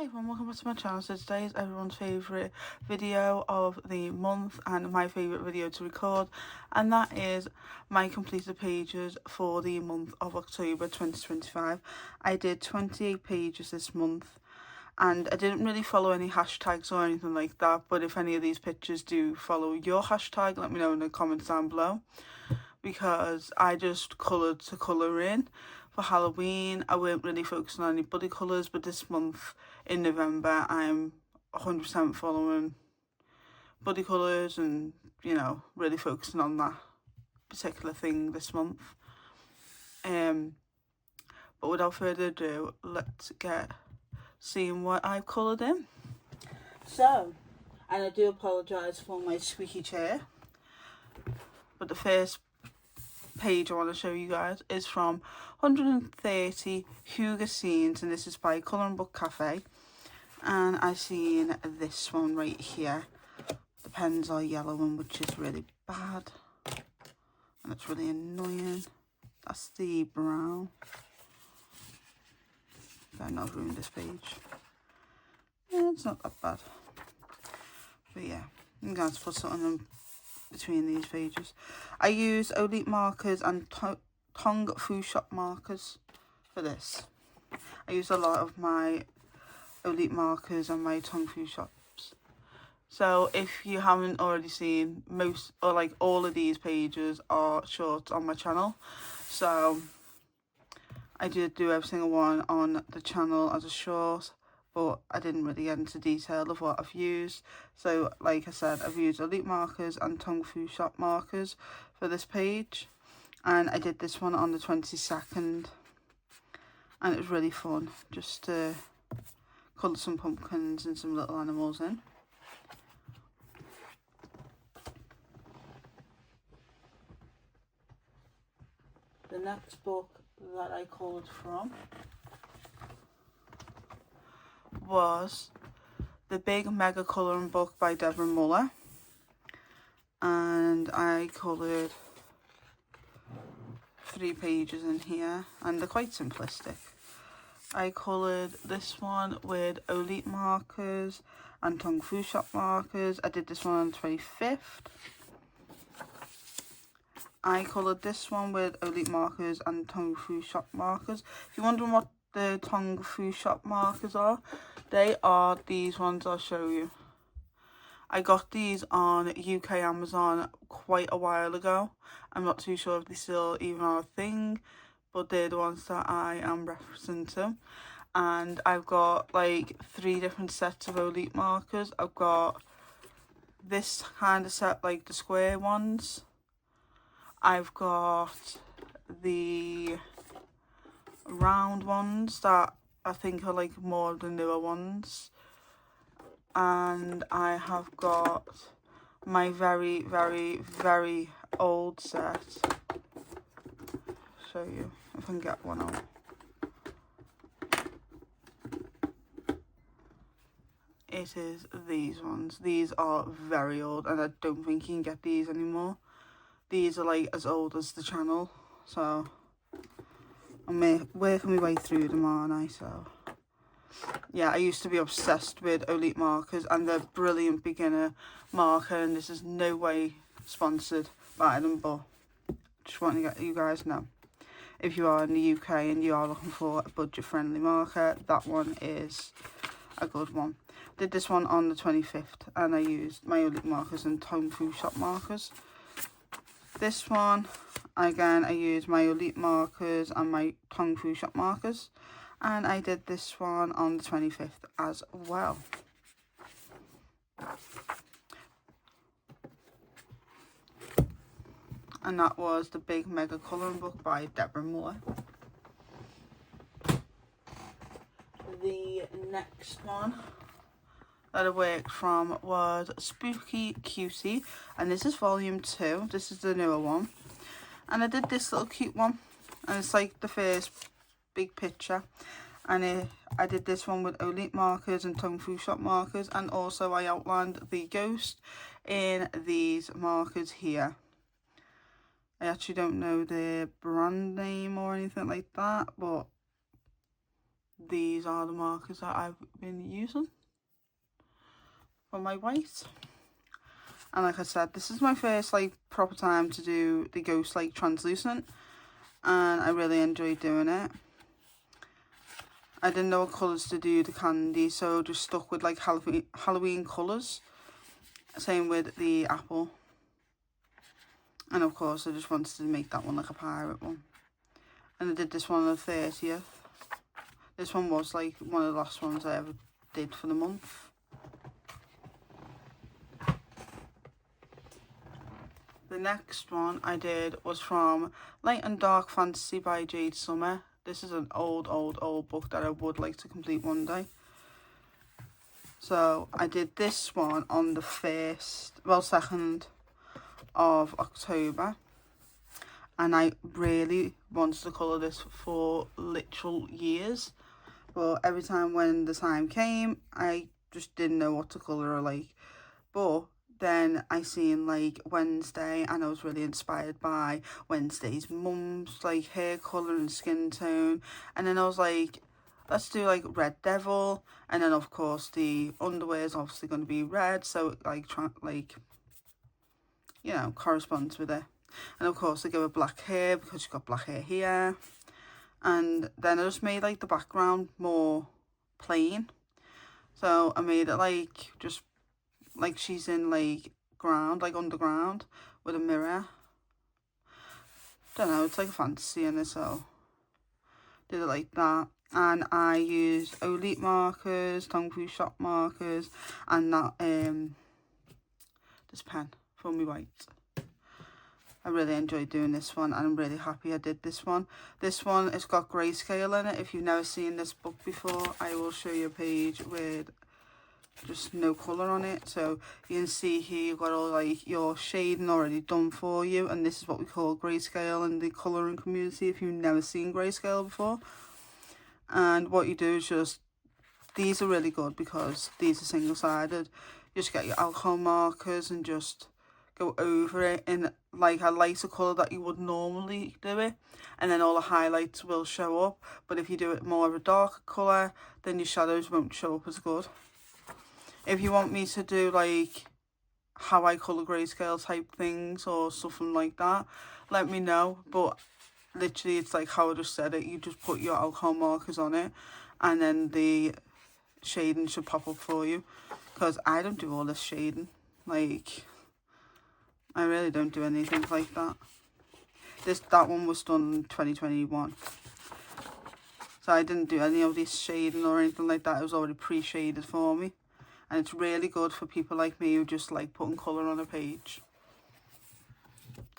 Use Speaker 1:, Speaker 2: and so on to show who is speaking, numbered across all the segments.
Speaker 1: everyone, welcome back to my channel. So today is everyone's favourite video of the month and my favourite video to record, and that is my completed pages for the month of October 2025. I did 28 pages this month and I didn't really follow any hashtags or anything like that, but if any of these pictures do follow your hashtag, let me know in the comments down below, because I just coloured to colour in. For Halloween, I weren't really focusing on any body colours, but this month in November, I'm 100% following body colours and, you know, really focusing on that particular thing this month. But without further ado, let's get seeing what I've coloured in. So, and I do apologise for my squeaky chair, but the first page I want to show you guys is from 130 Hugo Scenes, and this is by Colour and Book Cafe, and I seen this one right here. The pens are yellow one, which is really bad and it's really annoying. That's the brown. Better not ruin this page. Yeah, it's not that bad, but yeah, I'm going to put something in between these pages. I use Olite markers and Tong Fu Shop markers for this. I use a lot of my Olite markers and my Tong Fu Shops. So if you haven't already seen, most or like all of these pages are shorts on my channel. So I did do every single one on the channel as a short, but I didn't really get into detail of what I've used. So like I said, I've used Olite markers and Tong Fu Shop markers for this page, and I did this one on the 22nd, and it was really fun just to colour some pumpkins and some little animals in. The next book that I coloured from was The Big Mega Colouring Book by Deborah Muller, and I coloured 3 pages in here, and they're quite simplistic. I coloured this one with Olite markers and Tong Fu Shop markers. I did this one on the 25th. I coloured this one with Olite markers and Tong Fu Shop markers. If you're wondering what the Tong Fu Shop markers are, they are these ones I'll show you. I got these on UK Amazon quite a while ago. I'm not too sure if they still even are a thing, but they're the ones that I am referencing to. And I've got like 3 different sets of Olite markers. I've got this kind of set, like the square ones. I've got the round ones that I think are like more of the newer ones, and I have got my very, very, very old set. Show you if I can get one out. It is these ones. These are very old, and I don't think you can get these anymore. These are like as old as the channel, so I'm working my way through them, aren't I? So yeah, I used to be obsessed with Olite markers and the brilliant beginner marker, and this is no way sponsored by them, but just want to get you guys know, if you are in the UK and you are looking for a budget friendly marker, that one is a good one. Did this one on the 25th, and I used my Olite markers and Tong Fu Shop markers. This one, again, I used my Olite markers and my Tong Fu Shop markers, and I did this one on the 25th as well. And that was The Big Mega Colouring Book by Deborah Muller. The next one that I worked from was Spooky Cutie, and this is volume 2. This is the newer one, and I did this little cute one, and it's like the first big picture, and I did this one with Olite markers and Tong Fu Shop markers, and also I outlined the ghost in these markers here. I actually don't know the brand name or anything like that, but these are the markers that I've been using for my white. And like I said, this is my first like proper time to do the Ghost like translucent, and I really enjoyed doing it. I didn't know what colours to do the candy, so just stuck with like Halloween colours. Same with the apple. And of course I just wanted to make that one like a pirate one. And I did this one on the 30th. This one was like one of the last ones I ever did for the month. The next one I did was from Light and Dark Fantasy by Jade Summer. This is an old book that I would like to complete one day. So I did this one on the 2nd of October. And I really wanted to colour this for literal years. But every time when the time came, I just didn't know what to colour or like. But then I seen like Wednesday, and I was really inspired by Wednesday's mum's like hair colour and skin tone. And then I was like, let's do like Red Devil. And then of course the underwear is obviously going to be red, so it like you know, corresponds with it. And of course I give it black hair because she's got black hair here. And then I just made like the background more plain. So I made it like just like she's in like ground, like underground with a mirror. Don't know, it's like a fantasy in it, so did it like that. And I used Olite markers, Tong Fu Shop markers, and that this pen for me white. I really enjoyed doing this one, and I'm really happy I did this one. This one has got grayscale in it. If you've never seen this book before, I will show you a page with just no colour on it. So you can see here you've got all like your shading already done for you, and this is what we call grayscale in the colouring community if you've never seen grayscale before. And what you do is just, these are really good because these are single-sided. You just get your alcohol markers and just go over it in like a lighter colour that you would normally do it, and then all the highlights will show up. But if you do it more of a darker colour, then your shadows won't show up as good. If you want me to do like how I colour grayscale type things or something like that, let me know. But literally it's like how I just said it, you just put your alcohol markers on it and then the shading should pop up for you, because I don't do all this shading. Like, I really don't do anything like that. That one was done in 2021. So I didn't do any of this shading or anything like that. It was already pre-shaded for me. And it's really good for people like me who just like putting colour on a page.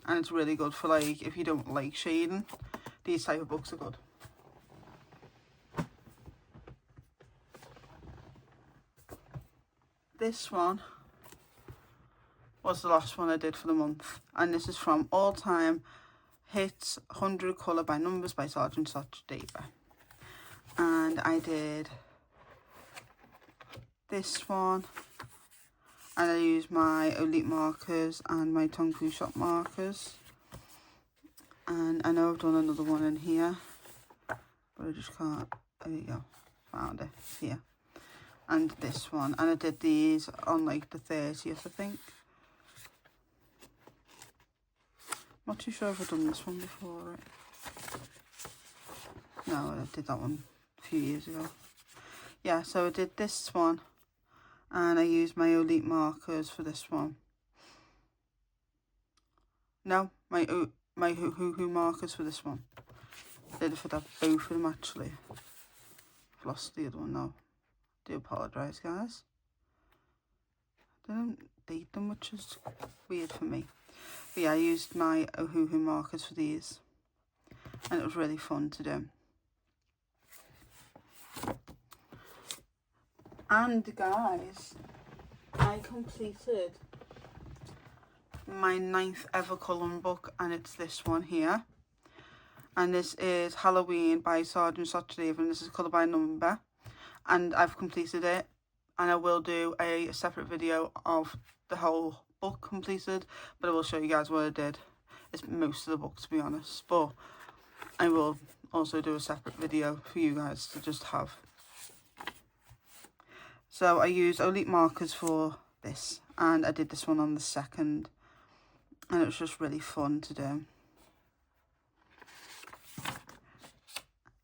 Speaker 1: And it's really good for like, if you don't like shading, these type of books are good. This one was the last one I did for the month, and this is from All Time Hits 100 Colour by Numbers by Sergeant Such Daver. And I did this one, and I used my Olite markers and my Tong Fu Shop markers. And I know I've done another one in here, but I just can't. There you go, found it here. And this one, and I did these on like the 30th, I think. Not too sure if I've done this one before, right? No, I did that one a few years ago. Yeah, so I did this one, and I used my Olite markers for this one. No, my Hoo markers for this one. I did it for that, both of them actually. I've lost the other one now. I do apologise, guys. I didn't date them, which is weird for me. But yeah, I used my Ohuhu markers for these, and it was really fun to do. And guys, I completed my 9th ever colouring book, and it's this one here. And this is Halloween by Sergeant Such Daver, and this is colour by number. And I've completed it, and I will do a separate video of the whole book completed, but I will show you guys what I did. It's most of the book, to be honest, but I will also do a separate video for you guys to just have. So I used Olite markers for this, and I did this one on the 2nd, and it was just really fun to do.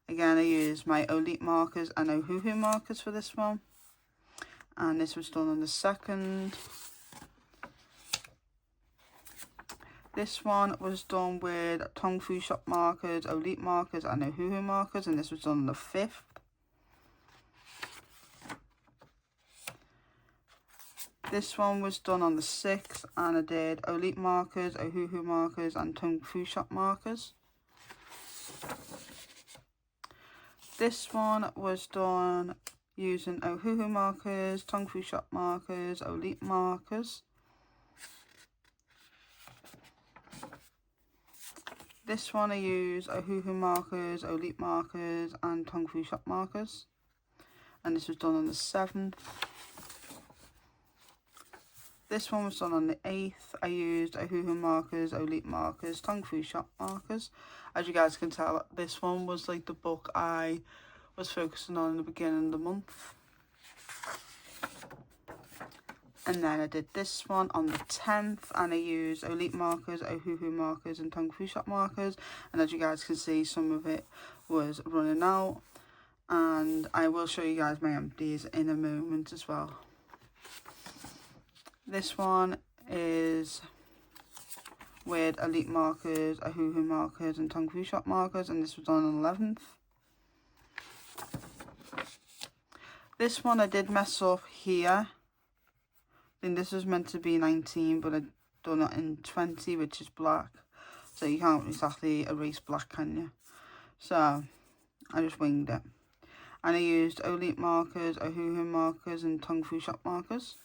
Speaker 1: Again, I used my Olite markers and Ohuhu markers for this one, and this was done on the 2nd. This one was done with Tong Fu Shop markers, Olite markers and Ohuhu markers, and this was done on the 5th. This one was done on the 6th, and I did Olite markers, Ohuhu markers and Tong Fu Shop markers. This one was done using Ohuhu markers, Tong Fu Shop markers, Olite markers. This one I used Ohuhu markers, Olite markers and Tong Fu Shop markers. And this was done on the 7th. This one was done on the 8th. I used Ohuhu markers, Olite markers, Tong Fu Shop markers. As you guys can tell, this one was like the book I was focusing on in the beginning of the month. And then I did this one on the 10th, and I used Olite markers, Ohuhu markers and Tong Fu Shop markers. And as you guys can see, some of it was running out. And I will show you guys my empties in a moment as well. This one is with Olite markers, Ohuhu markers and Tong Fu Shop markers, and this was done on the 11th. This one I did mess up here. I think this was meant to be 19, but I've done it in 20, which is black. So you can't exactly erase black, can you? So I just winged it. And I used Olite markers, Ohuhu markers and Tong Fu Shop markers.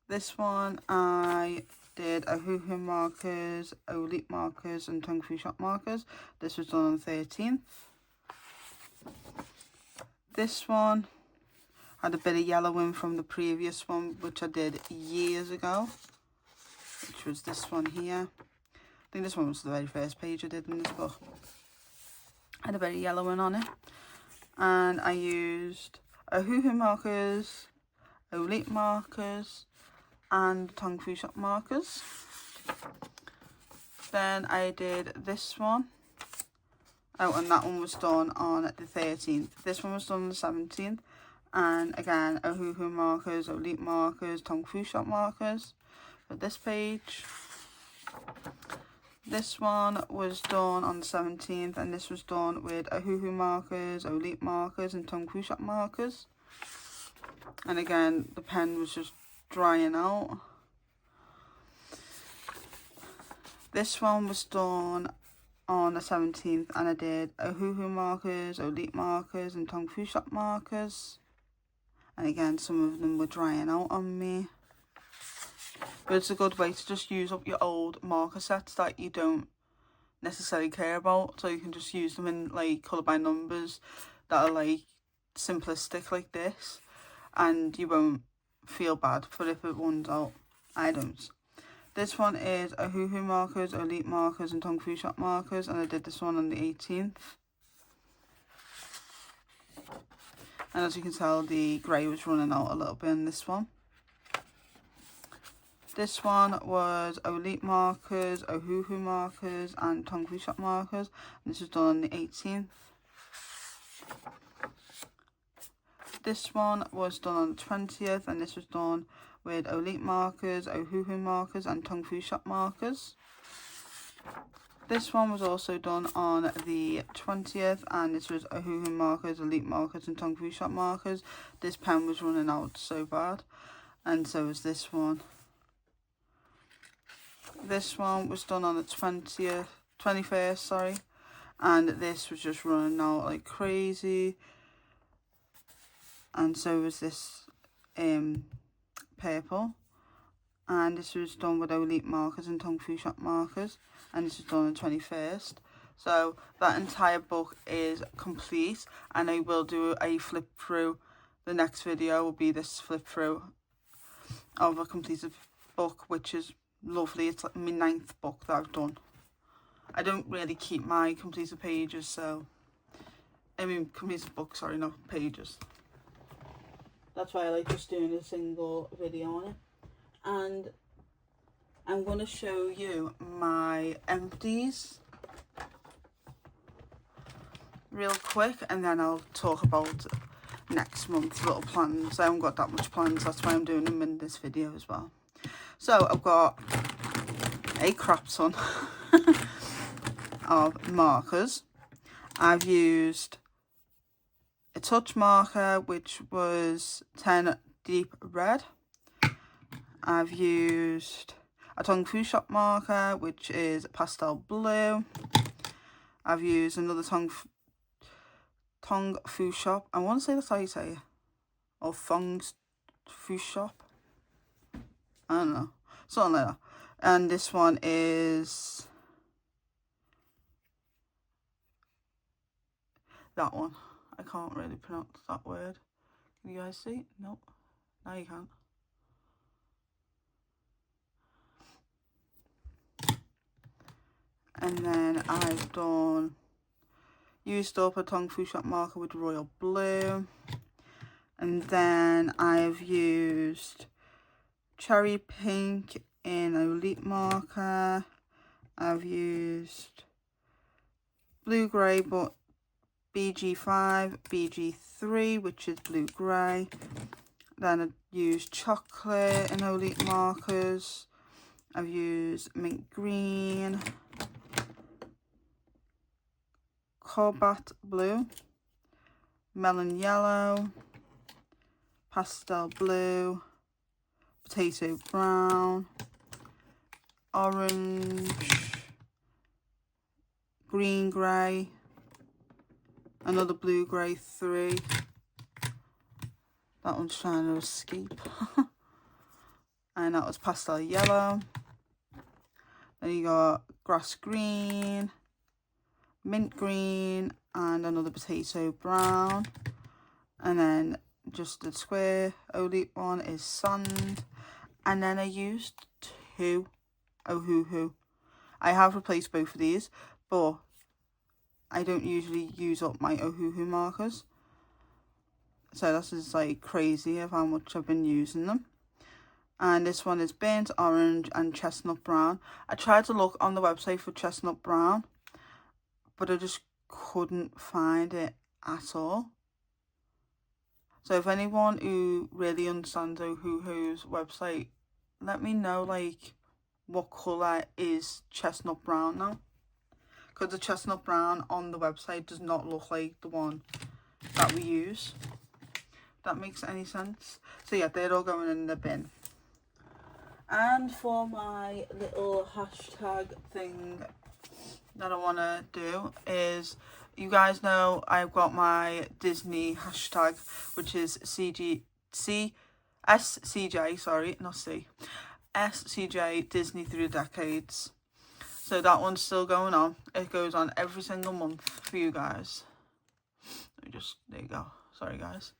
Speaker 1: This one I did Ohuhu markers, Olite markers and Tong Fu Shop markers. This was done on the 13th. This one had a bit of yellowing from the previous one, which I did years ago, which was this one here. I think this one was the very first page I did in this book. Had a bit of yellowing on it. And I used Ohuhu markers, Olite markers and Tong Fu Shop markers. Then I did this one. Oh, and that one was done on the 13th. This one was done on the 17th. And again, Ohuhu markers, Olite markers, Tong Fu Shop markers for this page. This one was done on the 17th, and this was done with Ohuhu markers, Olite markers and Tong Fu Shop markers. And again, the pen was just drying out. This one was done on the 17th, and I did Ohuhu markers, Olite markers and Tong Fu Shop markers. And again, some of them were drying out on me. But it's a good way to just use up your old marker sets that you don't necessarily care about. So you can just use them in like colour by numbers that are like simplistic like this. And you won't feel bad for if it runs out. I don't. This one is Ohuhu markers, Olite markers and Tong Fu Shop markers. And I did this one on the 18th. And as you can tell, the grey was running out a little bit in this one. This one was Olite markers, Ohuhu markers and Tong Fu Shop markers. And this was done on the 18th. This one was done on the 20th, and this was done with Olite markers, Ohuhu markers and Tong Fu Shop markers. This one was also done on the 20th, and this was Ohuhu markers, Olite markers and Tong Fu Shop markers. This pen was running out so bad, and so was this one. This one was done on the 21st, sorry, and this was just running out like crazy. And so was this purple, and this was done with Olite markers and Tong Fu Shop markers, and this was done on the 21st. So that entire book is complete, and I will do a flip through. The next video will be this flip through of a completed book, which is lovely. It's like my 9th book that I've done. I don't really keep my completed pages, so I mean completed books, sorry, not pages. That's why I like just doing a single video on it. And I'm going to show you my empties real quick, and then I'll talk about next month's little plans. I haven't got that much plans, that's why I'm doing them in this video as well. So I've got a crap ton of markers. I've used a touch marker, which was 10 deep red. I've used a Tongue Fu Shop marker, which is pastel blue. I've used another Tongue Fu Shop. I want to say that's how you say it. Or Thong Fu Shop. I don't know. Something like that. And this one is that one. I can't really pronounce that word. Can you guys see? Nope. Now you can. And then I've used up a Tongue Fu Shop marker with royal blue. And then I've used cherry pink in Elite marker. I've used blue grey, but BG5, BG3, which is blue grey. Then I've used chocolate in Elite markers. I've used mint green, cobalt blue, melon yellow, pastel blue, potato brown, orange, green grey, another blue grey 3. That one's trying to escape. And that was pastel yellow. Then you got grass green, mint green, and another potato brown. And then just the square Elite one is sand. And then I used 2 Ohuhu. I have replaced both of these, but I don't usually use up my Ohuhu markers. So this is like crazy of how much I've been using them. And this one is burnt orange and chestnut brown. I tried to look on the website for chestnut brown, but I just couldn't find it at all. So if anyone who really understands Ohuhu's website, let me know like what colour is chestnut brown now. Because the chestnut brown on the website does not look like the one that we use. If that makes any sense. So yeah, they're all going in the bin. And for my little hashtag thing that I want to do is, you guys know I've got my Disney hashtag, which is SCJ, sorry, not C. SCJ Disney Through the Decades. So that one's still going on. It goes on every single month for you guys. There you go. Sorry guys.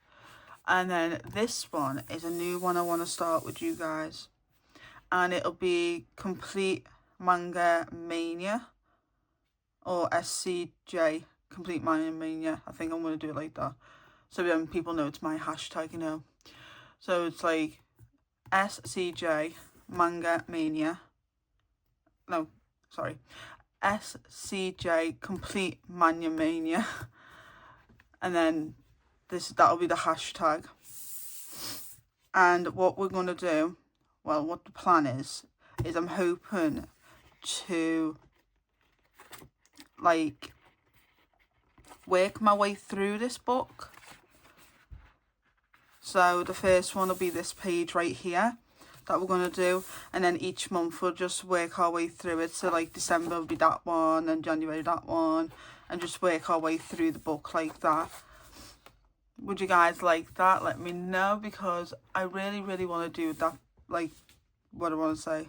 Speaker 1: And then this one is a new one I want to start with you guys. And it'll be Complete Manga Mania. Or SCJ Complete Manga Mania. I think I'm going to do it like that. So then people know it's my hashtag, you know. So it's like SCJ Manga Mania. No, sorry. SCJ Complete Manga Mania. And then that'll be the hashtag. And what we're going to do, well, what the plan is I'm hoping to like work my way through this book. So the first one will be this page right here that we're going to do, and then each month we'll just work our way through it. So like December will be that one, and January that one, and just work our way through the book like that. Would you guys like that? Let me know, because I really want to do that, like, what I want to say,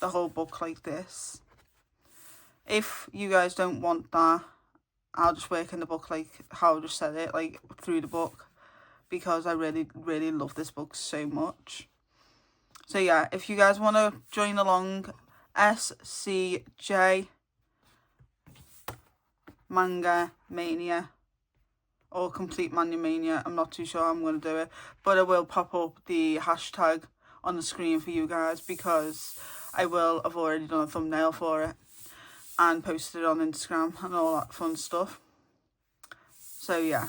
Speaker 1: the whole book like this. If you guys don't want that, I'll just work in the book like how I just said it, like through the book, because I really love this book so much. So yeah, if you guys want to join along, SCJ Manga Mania or Complete Manga Mania. I'm not too sure how I'm going to do it, but I will pop up the hashtag on the screen for you guys, because I will have already done a thumbnail for it and posted it on Instagram and all that fun stuff. So yeah,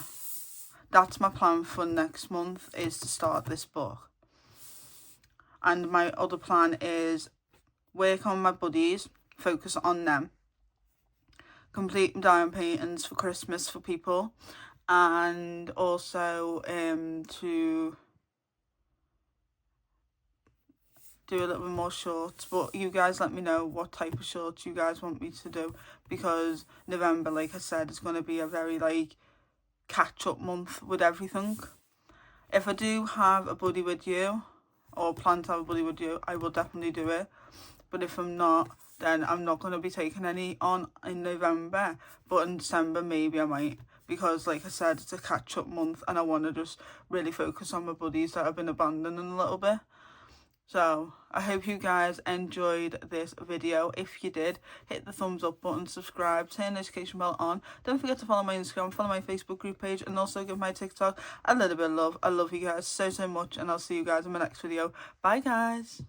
Speaker 1: that's my plan for next month, is to start this book. And my other plan is work on my buddies, focus on them, complete diamond paintings for Christmas for people, and also to do a little bit more shorts. But you guys let me know what type of shorts you guys want me to do, because November, like I said, is going to be a very like catch up month with everything. If I do have a buddy with you, or plan to have a buddy with you, I will definitely do it. But if I'm not, then I'm not going to be taking any on in November. But in December, maybe I might, because like I said, it's a catch up month and I want to just really focus on my buddies that I've been abandoning a little bit. So I hope you guys enjoyed this video. If you did, hit the thumbs up button, subscribe, turn the notification bell on. Don't forget to follow my Instagram, follow my Facebook group page, and also give my TikTok a little bit of love. I love you guys so much, and I'll see you guys in my next video. Bye guys.